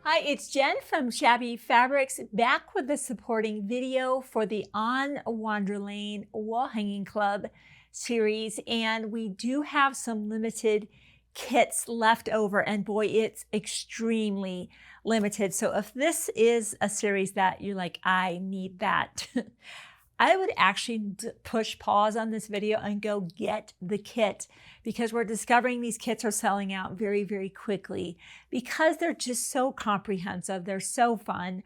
Hi, it's Jen from Shabby Fabrics, back with the supporting video for the On Wanderlane Wall Hanging Club series. And we do have some limited kits left over, and boy, it's extremely limited. So if this is a series that you're like, I need that, I would actually push pause on this video and go get the kit, because we're discovering these kits are selling out very, very quickly because they're just so comprehensive. They're so fun.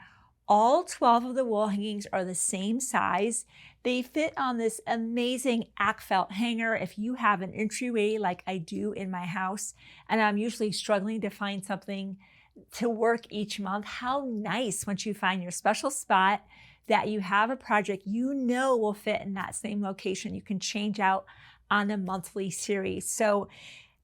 All 12 of the wall hangings are the same size. They fit on this amazing ack felt hanger. If you have an entryway like I do in my house, and I'm usually struggling to find something to work each month, how nice once you find your special spot that you have a project you know will fit in that same location. You can change out on a monthly series. So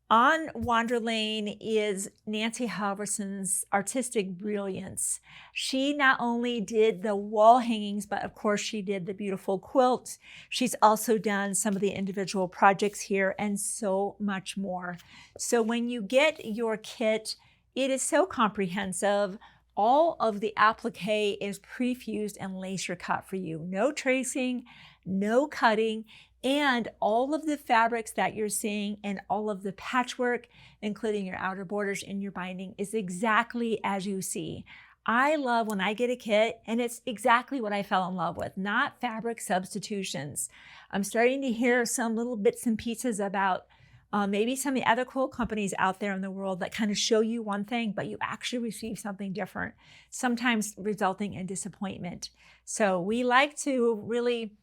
On Wanderlane is Nancy Halverson's artistic brilliance. She not only did the wall hangings, but of course she did the beautiful quilt. She's also done some of the individual projects here and so much more. So when you get your kit, it is so comprehensive. All of the applique is pre-fused and laser cut for you. No tracing, no cutting, and all of the fabrics that you're seeing and all of the patchwork, including your outer borders and your binding, is exactly as you see. I love when I get a kit and it's exactly what I fell in love with, not fabric substitutions. I'm starting to hear some little bits and pieces about maybe some of the other cool companies out there in the world that kind of show you one thing, but you actually receive something different, sometimes resulting in disappointment. So we like to really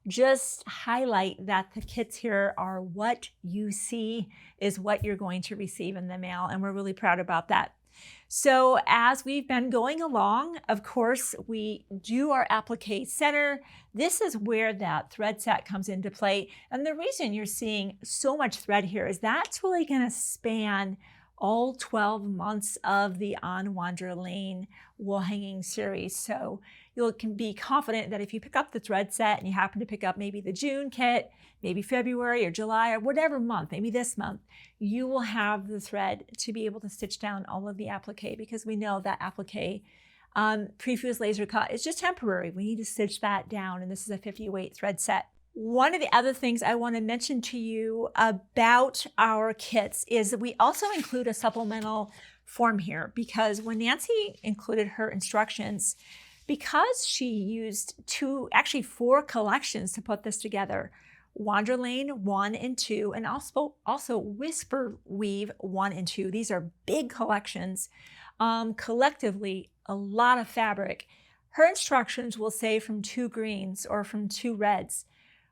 just highlight that the kits here are what you see is what you're going to receive in the mail, and we're really proud about that. So as we've been going along, of course, we do our applique center. This is where that thread set comes into play. And the reason you're seeing so much thread here is that's really going to span all 12 months of the On Wanderlane wall hanging series. So you can be confident that if you pick up the thread set and you happen to pick up maybe the June kit, maybe February or July or whatever month, maybe this month, you will have the thread to be able to stitch down all of the applique, because we know that applique pre-fused laser cut is just temporary. We need to stitch that down, and this is a 50-weight thread set. One of the other things I want to mention to you about our kits is that we also include a supplemental form here, because when Nancy included her instructions, because she used actually four collections to put this together, Wanderlane 1 and 2, and also Whisper Weave 1 and 2. These are big collections, collectively a lot of fabric. Her instructions will say from 2 greens or from 2 reds.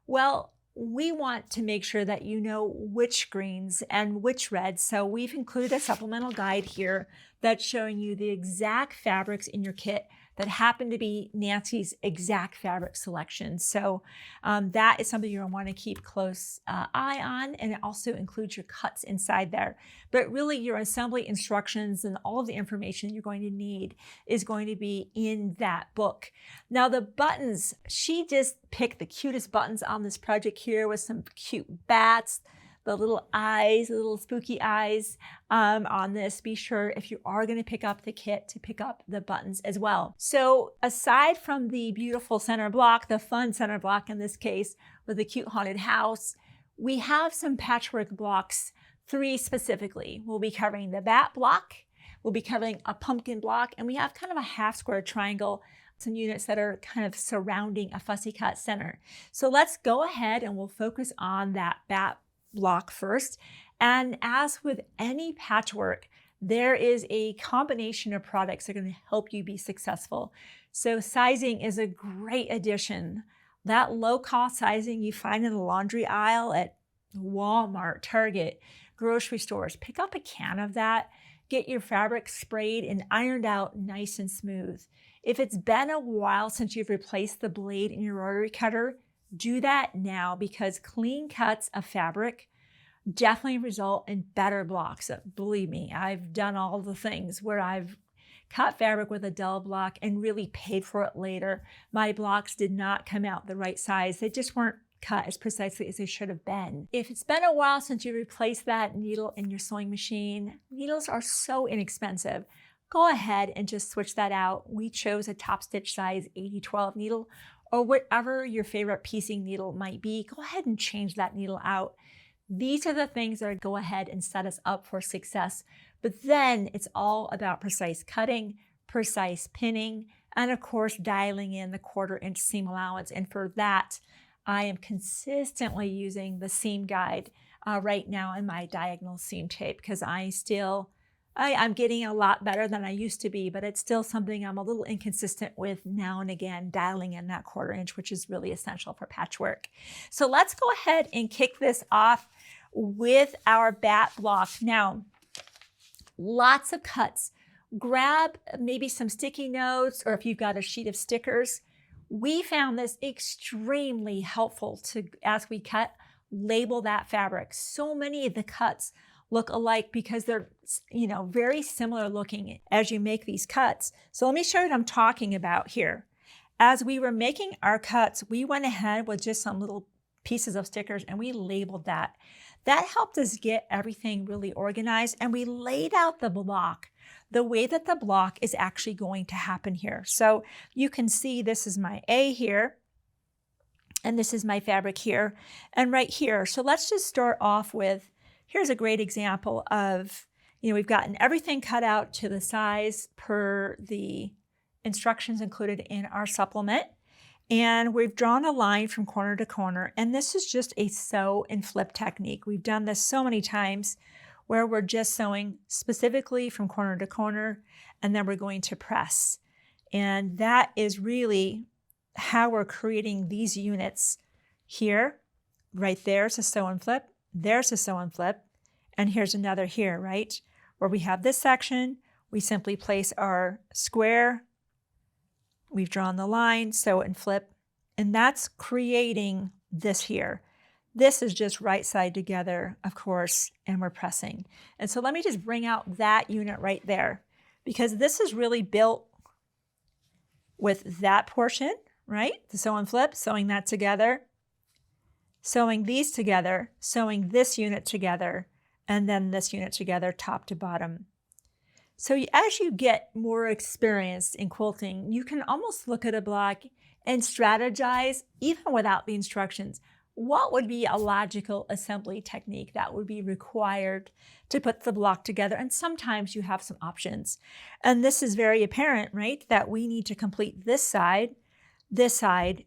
Well, we want to make sure that you know which greens and which reds, so we've included a supplemental guide here that's showing you the exact fabrics in your kit that happen to be Nancy's exact fabric selection. So that is something you're going to want to keep close eye on, and it also includes your cuts inside there. But really your assembly instructions and all of the information you're going to need is going to be in that book. Now the buttons, she just picked the cutest buttons on this project here with some cute bats, the little eyes, the little spooky eyes on this. Be sure if you are going to pick up the kit to pick up the buttons as well. So aside from the beautiful center block, the fun center block in this case with the cute haunted house, we have some patchwork blocks, 3 specifically. We'll be covering the bat block, we'll be covering a pumpkin block, and we have kind of a half square triangle, some units that are kind of surrounding a fussy cut center. So let's go ahead and we'll focus on that bat block first. And as with any patchwork, there is a combination of products that are going to help you be successful. So sizing is a great addition. That low-cost sizing you find in the laundry aisle at Walmart, Target, grocery stores, pick up a can of that. Get your fabric sprayed and ironed out nice and smooth. If it's been a while since you've replaced the blade in your rotary cutter, do that now, because clean cuts of fabric definitely result in better blocks. Believe me, I've done all the things where I've cut fabric with a dull block and really paid for it later. My blocks did not come out the right size. They just weren't cut as precisely as they should have been. If it's been a while since you replaced that needle in your sewing machine, needles are so inexpensive. go ahead and just switch that out. We chose a top stitch size 80-12 needle, or whatever your favorite piecing needle might be. Go ahead and change that needle out. These are the things that go ahead and set us up for success. But then it's all about precise cutting, precise pinning, and of course, dialing in the 1/4 inch seam allowance. And for that, I am consistently using the seam guide right now in my diagonal seam tape, because I'm getting a lot better than I used to be, but it's still something I'm a little inconsistent with now and again, dialing in that 1/4 inch, which is really essential for patchwork. So let's go ahead and kick this off with our bat block. Now, lots of cuts. Grab maybe some sticky notes, or if you've got a sheet of stickers. We found this extremely helpful to, as we cut, label that fabric. So many of the cuts look alike because they're, very similar looking as you make these cuts. So let me show you what I'm talking about here. As we were making our cuts, we went ahead with just some little pieces of stickers and we labeled that. That helped us get everything really organized, and we laid out the block, the way that the block is actually going to happen here. So you can see this is my A here, and this is my fabric here, and right here. So let's just start off with, here's a great example of, we've gotten everything cut out to the size per the instructions included in our supplement. And we've drawn a line from corner to corner. And this is just a sew and flip technique. We've done this so many times where we're just sewing specifically from corner to corner, and then we're going to press. And that is really how we're creating these units here. Right there's a sew and flip, there's a sew and flip, and here's another here, right? Where we have this section, we simply place our square, we've drawn the line, sew and flip, and that's creating this here. This is just right side together, of course, and we're pressing. And so let me just bring out that unit right there, because this is really built with that portion, right? The sew and flip, sewing that together, sewing these together, sewing this unit together, and then this unit together, top to bottom. So as you get more experienced in quilting, you can almost look at a block and strategize, even without the instructions. What would be a logical assembly technique that would be required to put the block together? And sometimes you have some options. And this is very apparent, right? That we need to complete this side,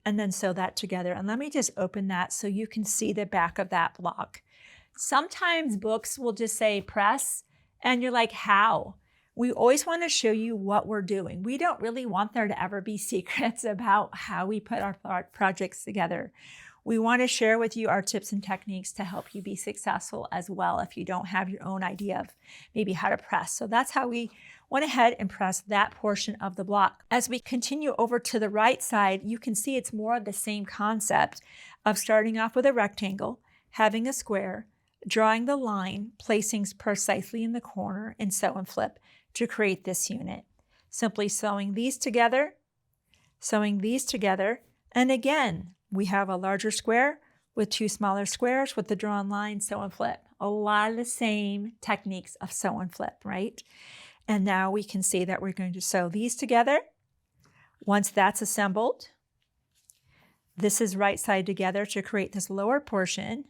and then sew that together. And let me just open that so you can see the back of that block. Sometimes books will just say press, and you're like, how? We always want to show you what we're doing. We don't really want there to ever be secrets about how we put our projects together. We want to share with you our tips and techniques to help you be successful as well if you don't have your own idea of maybe how to press. So that's how we went ahead and pressed that portion of the block. As we continue over to the right side, you can see it's more of the same concept of starting off with a rectangle, having a square, drawing the line, placing precisely in the corner, and sew and flip to create this unit. Simply sewing these together, and again, we have a larger square with two smaller squares with the drawn line, sew and flip. A lot of the same techniques of sew and flip, right? And now we can see that we're going to sew these together. Once that's assembled, this is right side together to create this lower portion.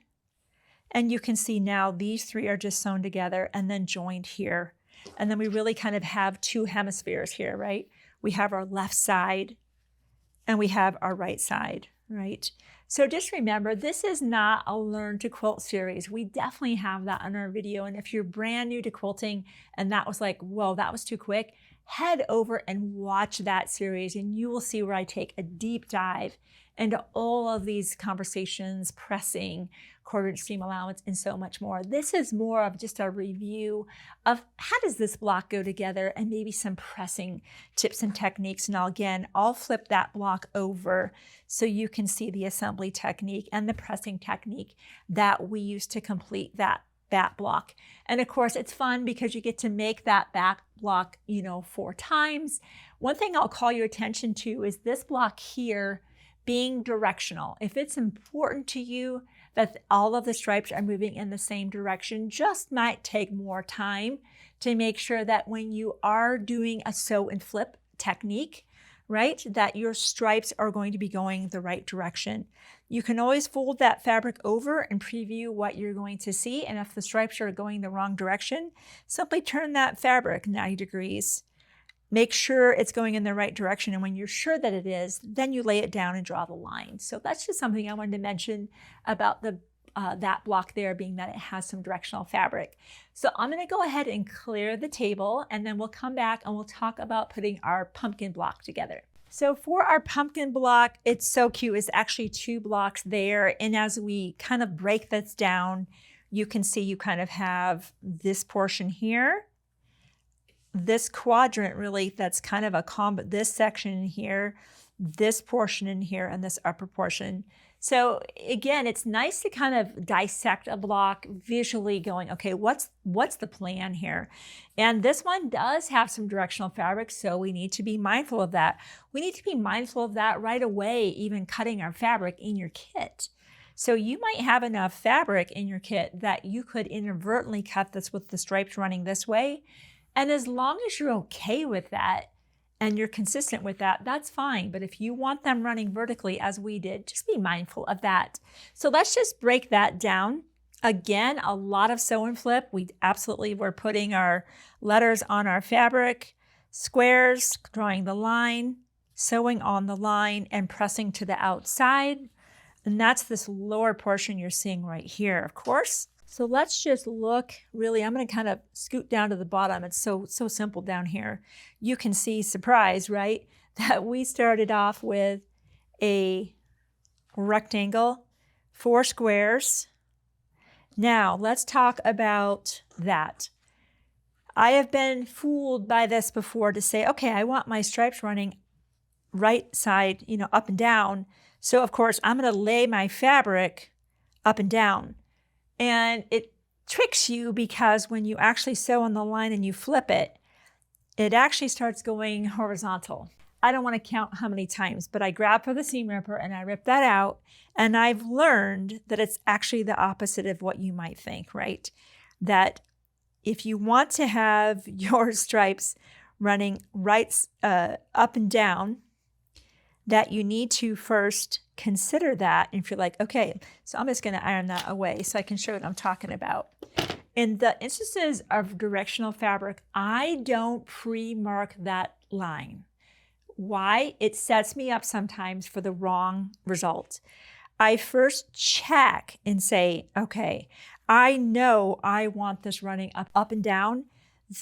And you can see now these three are just sewn together and then joined here. And then we really kind of have two hemispheres here, right? We have our left side and we have our right side, right? So just remember, this is not a Learn to Quilt series. We definitely have that on our video. And if you're brand new to quilting and that was like, whoa, that was too quick, head over and watch that series and you will see where I take a deep dive into all of these conversations, pressing, 1/4 inch seam allowance, and so much more. This is more of just a review of how does this block go together and maybe some pressing tips and techniques. And I'll flip that block over so you can see the assembly technique and the pressing technique that we use to complete that back block. And of course, it's fun because you get to make that back block, 4 times. One thing I'll call your attention to is this block here being directional. If it's important to you that all of the stripes are moving in the same direction. Just might take more time to make sure that when you are doing a sew and flip technique, right, that your stripes are going to be going the right direction. You can always fold that fabric over and preview what you're going to see. And if the stripes are going the wrong direction, simply turn that fabric 90 degrees. Make sure it's going in the right direction. And when you're sure that it is, then you lay it down and draw the line. So that's just something I wanted to mention about the that block there, being that it has some directional fabric. So I'm going to go ahead and clear the table, and then we'll come back and we'll talk about putting our pumpkin block together. So for our pumpkin block, it's so cute. It's actually 2 blocks there. And as we kind of break this down, you can see you kind of have this portion here, this quadrant really, that's kind of a combo, this section in here, this portion in here, and this upper portion. So again, it's nice to kind of dissect a block visually going, okay, what's the plan here? And this one does have some directional fabric, so we need to be mindful of that. We need to be mindful of that right away, even cutting our fabric in your kit. So you might have enough fabric in your kit that you could inadvertently cut this with the stripes running this way. And as long as you're okay with that, and you're consistent with that, that's fine. But if you want them running vertically as we did, just be mindful of that. So let's just break that down. Again, a lot of sew and flip. We absolutely were putting our letters on our fabric, squares, drawing the line, sewing on the line, and pressing to the outside. And that's this lower portion you're seeing right here, of course. So let's just look, really, I'm going to kind of scoot down to the bottom. It's so simple down here. You can see, surprise, right, that we started off with a rectangle, 4 squares. Now, let's talk about that. I have been fooled by this before to say, okay, I want my stripes running right side, up and down. So, of course, I'm going to lay my fabric up and down. And it tricks you because when you actually sew on the line and you flip it, it actually starts going horizontal. I don't want to count how many times, but I grab for the seam ripper and I rip that out. And I've learned that it's actually the opposite of what you might think, right? That if you want to have your stripes running right up and down, that you need to first consider that. And if you're like, okay, so I'm just going to iron that away so I can show what I'm talking about. In the instances of directional fabric, I don't pre-mark that line. Why? It sets me up sometimes for the wrong result. I first check and say, okay, I know I want this running up and down.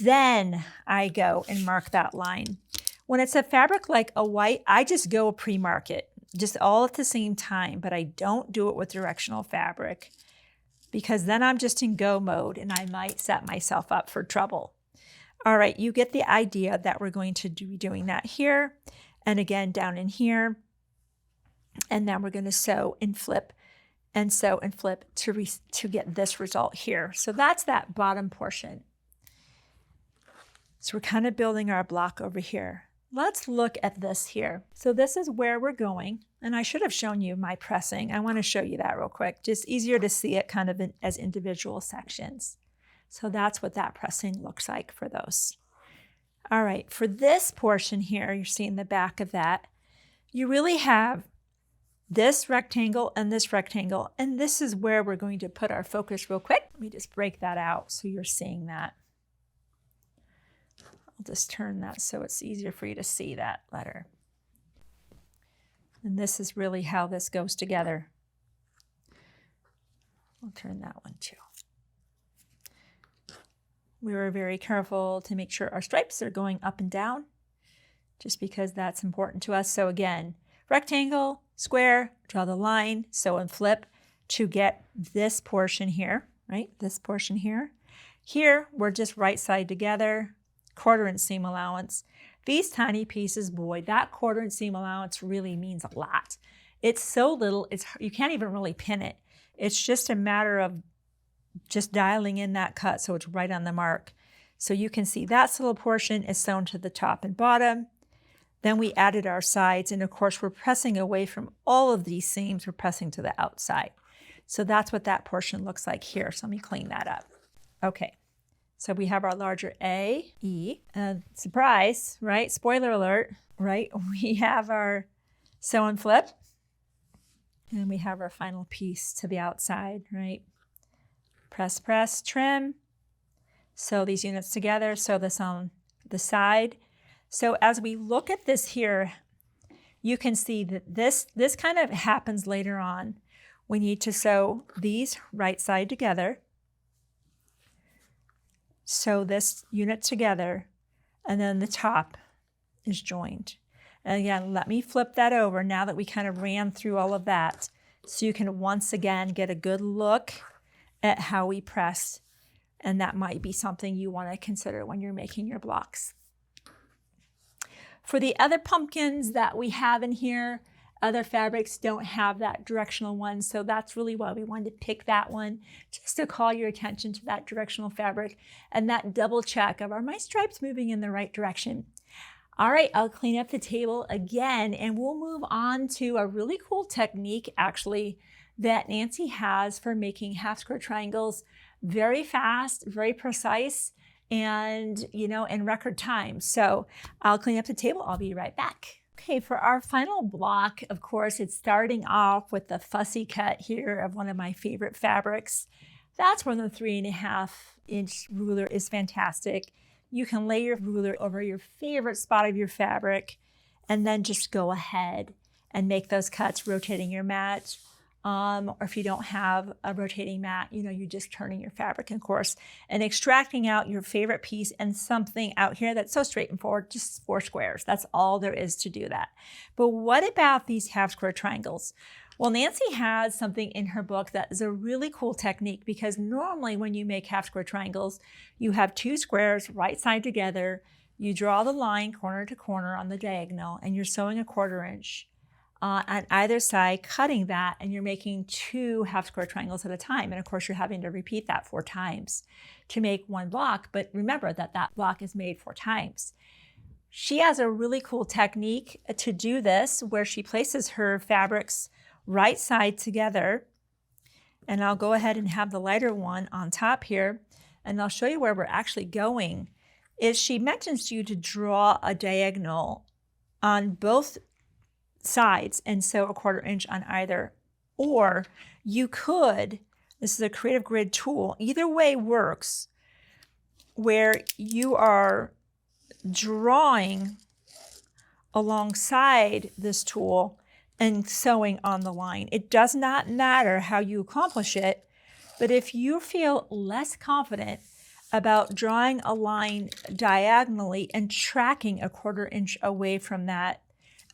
Then I go and mark that line. When it's a fabric like a white, I just go pre-mark it, just all at the same time, but I don't do it with directional fabric because then I'm just in go mode and I might set myself up for trouble. All right, you get the idea that we're going to be doing that here and again down in here. And then we're going to sew and flip to get this result here. So that's that bottom portion. So we're kind of building our block over here. Let's look at this here. So this is where we're going. And I should have shown you my pressing. I want to show you that real quick. Just easier to see it kind of as individual sections. So that's what that pressing looks like for those. All right, for this portion here, you're seeing the back of that. You really have this rectangle and this rectangle. And this is where we're going to put our focus real quick. Let me just break that out so you're seeing that. I'll just turn that so it's easier for you to see that letter. And this is really how this goes together. I'll turn that one too. We were very careful to make sure our stripes are going up and down, just because that's important to us. So again, rectangle, square, draw the line, sew and flip to get this portion here, right? This portion here. Here, we're just right side together, 1/4 inch seam allowance. These tiny pieces, boy, that 1/4 inch seam allowance really means a lot. It's so little, you can't even really pin it. It's just a matter of just dialing in that cut so it's right on the mark. So you can see that little portion is sewn to the top and bottom. Then we added our sides, and of course we're pressing away from all of these seams. We're pressing to the outside. So that's what that portion looks like here. So let me clean that up. Okay, so we have our larger A, E, and surprise, right? Spoiler alert, right? We have our sew and flip, and we have our final piece to the outside, right? Press, press, trim. Sew these units together, sew this on the side. So as we look at this here, you can see that this kind of happens later on. We need to sew these right side together, sew this unit together, and then the top is joined. And again, let me flip that over now that we kind of ran through all of that, so you can once again get a good look at how we press, and that might be something you want to consider when you're making your blocks. For the other pumpkins that we have in here, other fabrics don't have that directional one, so that's really why we wanted to pick that one, just to call your attention to that directional fabric and that double check of, are my stripes moving in the right direction? All right, I'll clean up the table again, and we'll move on to a really cool technique, actually, that Nancy has for making half square triangles very fast, very precise, and, you know, in record time. So I'll clean up the table. I'll be right back. Okay, for our final block, of course, it's starting off with the Fussy Cut here of one of my favorite fabrics. That's where the 3.5-inch ruler is fantastic. You can lay your ruler over your favorite spot of your fabric and then just go ahead and make those cuts, rotating your mat. Or if you don't have a rotating mat, you know, you're just turning your fabric, of course, and extracting out your favorite piece and something out here that's so straightforward, just 4 squares. That's all there is to do that. But what about these half square triangles? Well, Nancy has something in her book that is a really cool technique, because normally when you make half square triangles, you have 2 squares right side together, you draw the line corner to corner on the diagonal, and you're sewing a 1/4 inch. On either side, cutting that, and you're making 2 half square triangles at a time. And of course, you're having to repeat that 4 times to make one block, but remember that that block is made 4 times. She has a really cool technique to do this, where she places her fabrics right side together, and I'll go ahead and have the lighter one on top here, and I'll show you where we're actually going. Is she mentions to you to draw a diagonal on both sides and sew a 1/4 inch on either. Or you could, this is a creative grid tool, either way works, where you are drawing alongside this tool and sewing on the line. It does not matter how you accomplish it, but if you feel less confident about drawing a line diagonally and tracking a 1/4 inch away from that,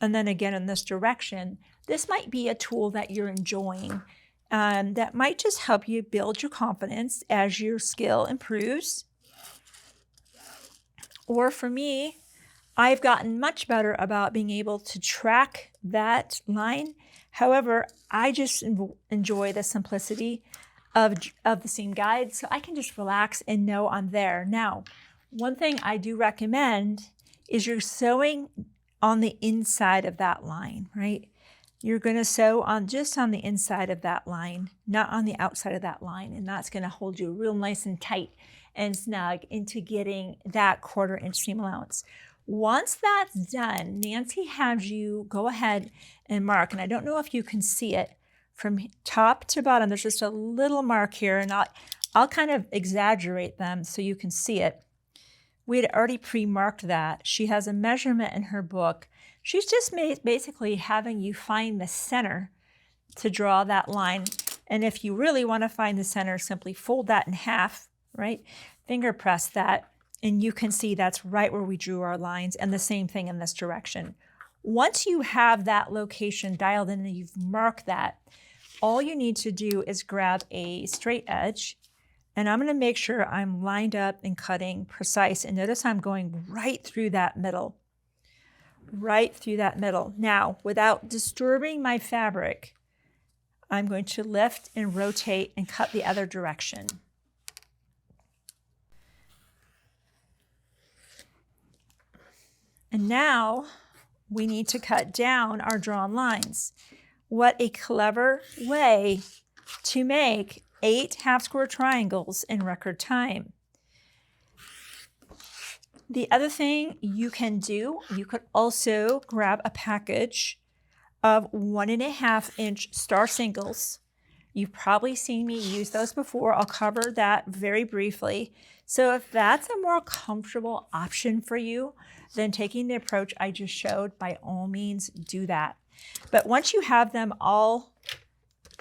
and then again in this direction, this might be a tool that you're enjoying. That might just help you build your confidence as your skill improves. Or for me, I've gotten much better about being able to track that line. However, I just enjoy the simplicity of the seam guide, so I can just relax and know I'm there. Now, one thing I do recommend is you're sewing on the inside of that line, right? You're going to sew on just on the inside of that line, not on the outside of that line, and that's going to hold you real nice and tight and snug into getting that 1/4 inch seam allowance. Once that's done, Nancy has you go ahead and mark, and I don't know if you can see it from top to bottom. There's just a little mark here, and I'll kind of exaggerate them so you can see it. We had already pre-marked that. She has a measurement in her book. She's just basically having you find the center to draw that line. And if you really want to find the center, simply fold that in half, right? Finger press that, and you can see that's right where we drew our lines, and the same thing in this direction. Once you have that location dialed in and you've marked that, all you need to do is grab a straight edge, and I'm going to make sure I'm lined up and cutting precise. And notice I'm going right through that middle. Right through that middle. Now, without disturbing my fabric, I'm going to lift and rotate and cut the other direction. And now we need to cut down our drawn lines. What a clever way to make 8 half square triangles in record time. The other thing you can do, you could also grab a package of 1.5-inch star singles. You've probably seen me use those before. I'll cover that very briefly. So if that's a more comfortable option for you than taking the approach I just showed, by all means do that. But once you have them all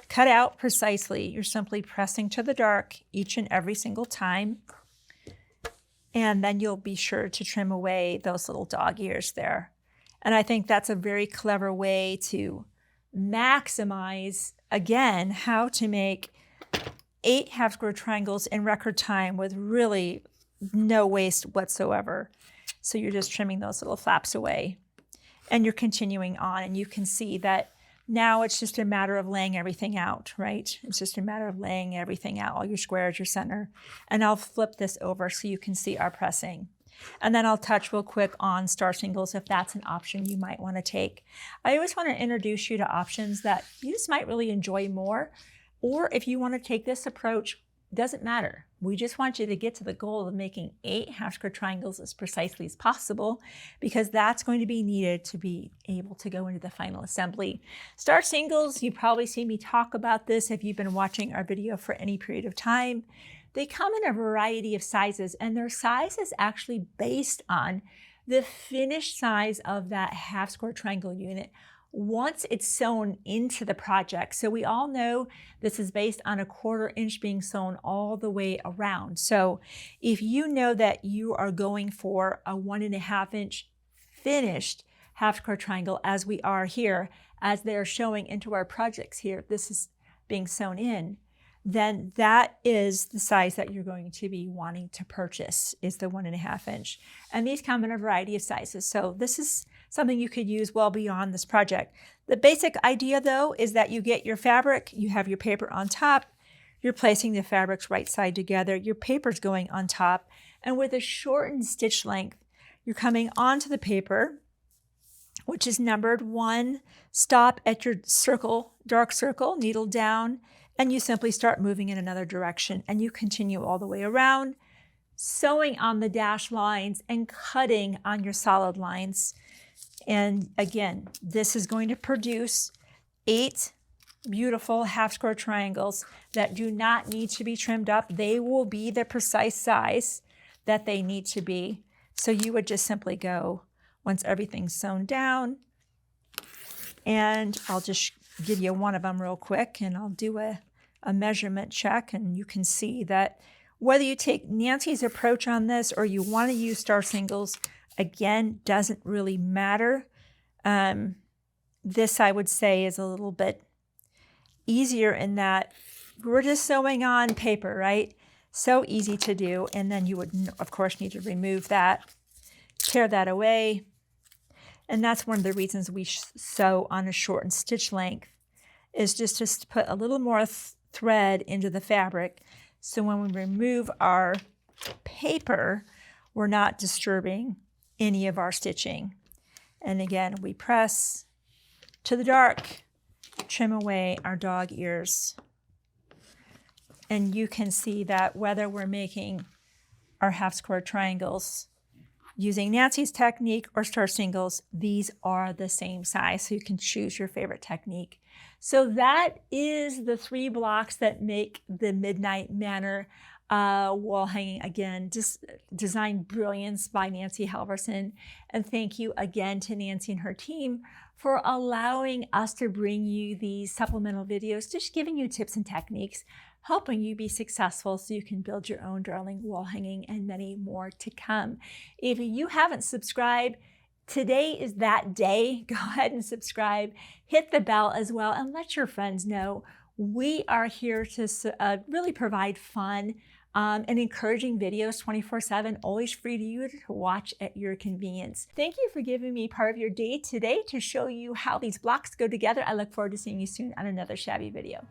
cut out precisely, you're simply pressing to the dark each and every single time. And then you'll be sure to trim away those little dog ears there. And I think that's a very clever way to maximize, again, how to make 8 half square triangles in record time with really no waste whatsoever. So you're just trimming those little flaps away and you're continuing on, and you can see that now it's just a matter of laying everything out, right? It's just a matter of laying everything out, all your squares, your center. And I'll flip this over so you can see our pressing. And then I'll touch real quick on star singles if that's an option you might want to take. I always want to introduce you to options that you just might really enjoy more. Or if you want to take this approach, doesn't matter. We just want you to get to the goal of making 8 half square triangles as precisely as possible, because that's going to be needed to be able to go into the final assembly. Star singles, you probably see me talk about this if you've been watching our video for any period of time. They come in a variety of sizes, and their size is actually based on the finished size of that half square triangle unit once it's sewn into the project. So we all know this is based on a 1/4 inch being sewn all the way around. So if you know that you are going for a 1.5-inch finished half square triangle, as we are here, as they're showing into our projects here, this is being sewn in, then that is the size that you're going to be wanting to purchase, is the 1.5-inch. And these come in a variety of sizes. So this is something you could use well beyond this project. The basic idea though is that you get your fabric, you have your paper on top, you're placing the fabrics right side together, your paper's going on top, and with a shortened stitch length, you're coming onto the paper, which is numbered 1, stop at your circle, dark circle, needle down, and you simply start moving in another direction, and you continue all the way around, sewing on the dashed lines and cutting on your solid lines. And again, this is going to produce 8 beautiful half square triangles that do not need to be trimmed up. They will be the precise size that they need to be. So you would just simply go, once everything's sewn down, and I'll just give you one of them real quick, and I'll do a measurement check, and you can see that whether you take Nancy's approach on this or you want to use star singles, again, doesn't really matter. This, I would say, is a little bit easier in that we're just sewing on paper, right? So easy to do. And then you would, of course, need to remove that, tear that away. And that's one of the reasons we sew on a shortened stitch length, is just to put a little more thread into the fabric. So when we remove our paper, we're not disturbing any of our stitching. And again, we press to the dark, trim away our dog ears. And you can see that whether we're making our half square triangles using Nancy's technique or star singles, these are the same size, so you can choose your favorite technique. So that is the 3 blocks that make the Midnight Manor wall hanging. Again, just design brilliance by Nancy Halverson. And thank you again to Nancy and her team for allowing us to bring you these supplemental videos, just giving you tips and techniques, helping you be successful so you can build your own darling wall hanging, and many more to come. If you haven't subscribed, today is that day. Go ahead and subscribe, hit the bell as well, and let your friends know we are here to really provide fun and encouraging videos 24/7, always free to you to watch at your convenience. Thank you for giving me part of your day today to show you how these blocks go together. I look forward to seeing you soon on another Shabby video.